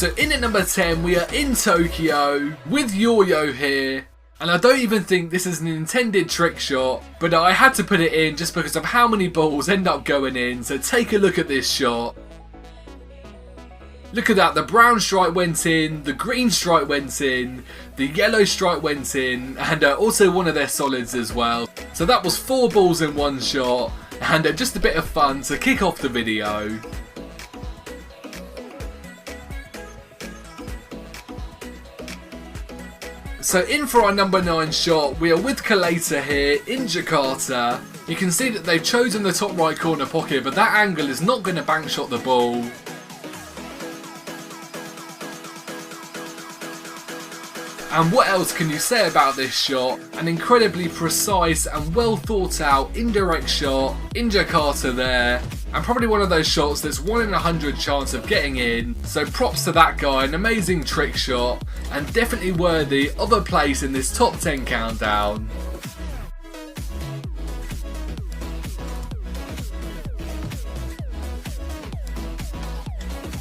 So in at number 10 we are in Tokyo with Yo-Yo here. And I don't even think this is an intended trick shot, but I had to put it in just because of how many balls end up going in. So take a look at this shot. Look at that, the brown stripe went in, the green stripe went in, the yellow stripe went in, and also one of their solids as well. So that was 4 balls in one shot, and just a bit of fun to kick off the video. So in for our number 9 shot, we are with Collator here in Jakarta. You can see that they've chosen the top right corner pocket, but that angle is not going to bank shot the ball. And what else can you say about this shot? An incredibly precise and well thought out indirect shot in Jakarta there. And probably one of those shots that's 1 in 100 chance of getting in. So props to that guy, an amazing trick shot. And definitely worthy of a place in this top 10 countdown.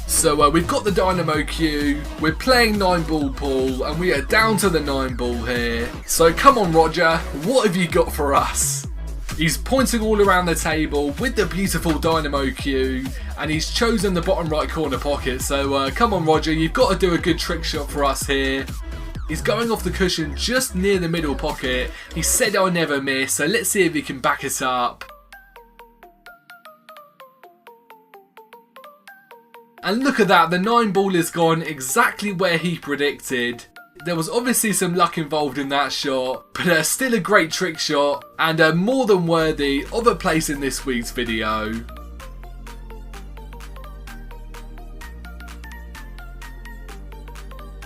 So we've got the Dynamo Q, we're playing 9 ball pool, and we are down to the 9 ball here. So come on Roger, what have you got for us? He's pointing all around the table with the beautiful Dynamo Q, and he's chosen the bottom right corner pocket. So come on Roger, you've got to do a good trick shot for us here. He's going off the cushion just near the middle pocket. He said I'll never miss, so let's see if he can back it up. And look at that, the 9 ball is gone exactly where he predicted. There was obviously some luck involved in that shot, but still a great trick shot and more than worthy of a place in this week's video.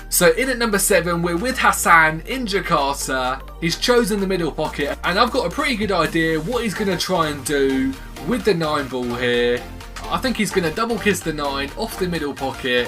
So in at number 7 we're with Hassan in Jakarta. He's chosen the middle pocket and I've got a pretty good idea what he's going to try and do with the 9 ball here. I think he's going to double kiss the 9 off the middle pocket.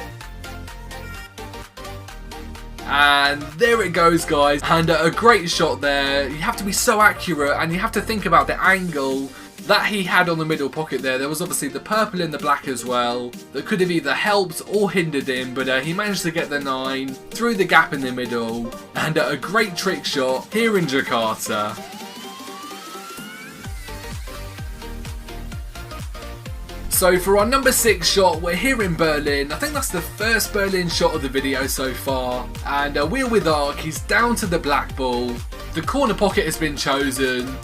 And there it goes guys, and a great shot there. You have to be so accurate and you have to think about the angle that he had on the middle pocket there. There was obviously the purple and the black as well that could have either helped or hindered him, but he managed to get the 9 through the gap in the middle, and a great trick shot here in Jakarta. So for our number 6 shot, we're here in Berlin. I think that's the first Berlin shot of the video so far. And we're with Ark, he's down to the black ball. The corner pocket has been chosen.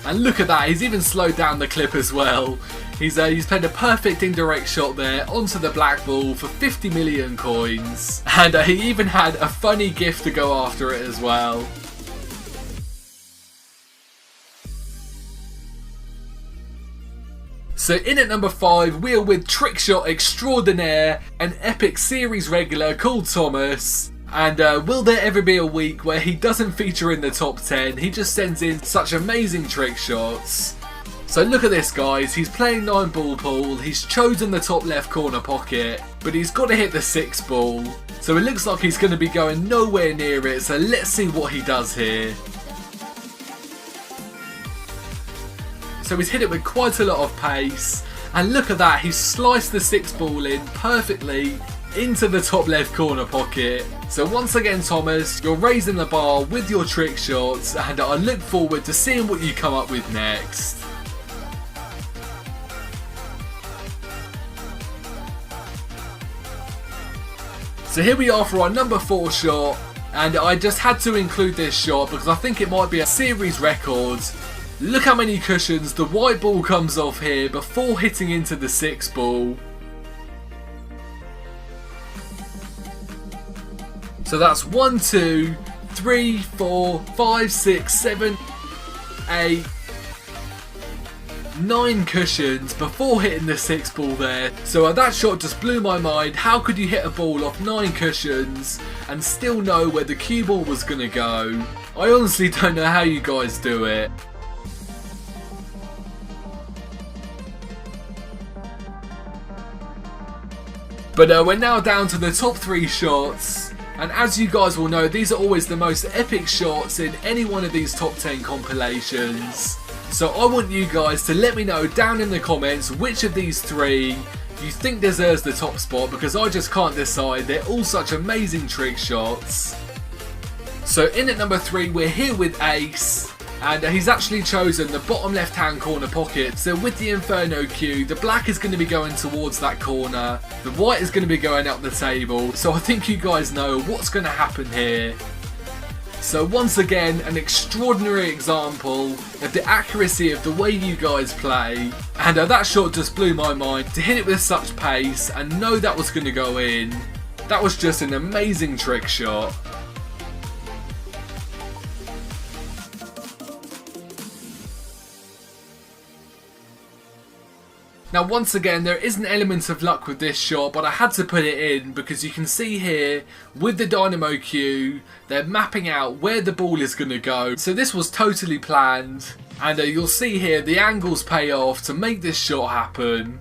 And look at that, he's even slowed down the clip as well. He's played a perfect indirect shot there onto the black ball for 50 million coins. And he even had a funny gift to go after it as well. So in at number 5, we are with Trickshot Extraordinaire, an epic series regular called Thomas. And will there ever be a week where he doesn't feature in the top 10? He just sends in such amazing trick shots. So look at this guys, he's playing 9 ball pool, he's chosen the top left corner pocket, but he's got to hit the 6 ball. So it looks like he's going to be going nowhere near it, so let's see what he does here. So he's hit it with quite a lot of pace, and look at that, he's sliced the 6 ball in perfectly into the top left corner pocket. So once again Thomas, you're raising the bar with your trick shots, and I look forward to seeing what you come up with next. So here we are for our number 4 shot, and I just had to include this shot because I think it might be a series record. Look how many cushions the white ball comes off here before hitting into the 6 ball. So that's 1, 2, 3, 4, 5, 6, 7, 8, 9 cushions before hitting the 6 ball there. So that shot just blew my mind. How could you hit a ball off 9 cushions and still know where the cue ball was going to go? I honestly don't know how you guys do it. But we're now down to the top 3 shots, and as you guys will know, these are always the most epic shots in any one of these top 10 compilations. So I want you guys to let me know down in the comments which of these 3 you think deserves the top spot, because I just can't decide. They're all such amazing trick shots. So in at number 3 we're here with Ace, and he's actually chosen the bottom left hand corner pocket. So with the Inferno cue, the black is going to be going towards that corner, the white is going to be going up the table. So I think you guys know what's going to happen here. So once again, an extraordinary example of the accuracy of the way you guys play, and that shot just blew my mind. To hit it with such pace and know that was going to go in, that was just an amazing trick shot. Now once again, there is an element of luck with this shot, but I had to put it in because you can see here with the dynamo cue, they're mapping out where the ball is going to go. So this was totally planned, and you'll see here the angles pay off to make this shot happen.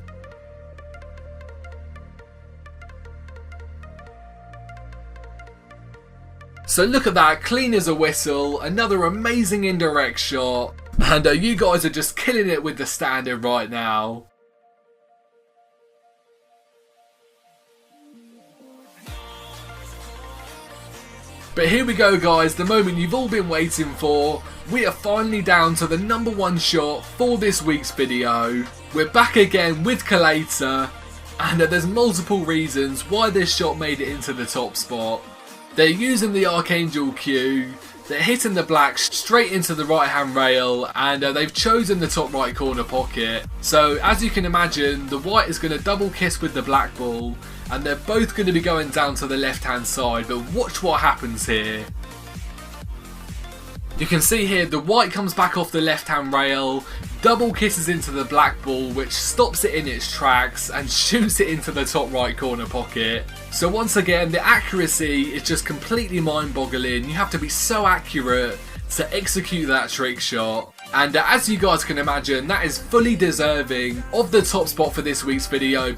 So look at that, clean as a whistle, another amazing indirect shot, and you guys are just killing it with the standard right now. But here we go guys, the moment you've all been waiting for. We are finally down to the number 1 shot for this week's video. We're back again with Collator, and there's multiple reasons why this shot made it into the top spot. They're using the Archangel cue, they're hitting the black straight into the right hand rail, and they've chosen the top right corner pocket. So as you can imagine, the white is going to double kiss with the black ball, and they're both going to be going down to the left hand side. But watch what happens here. You can see here the white comes back off the left hand rail, double kisses into the black ball, which stops it in its tracks and shoots it into the top right corner pocket. So once again, the accuracy is just completely mind boggling. You have to be so accurate to execute that trick shot. And as you guys can imagine, that is fully deserving of the top spot for this week's video.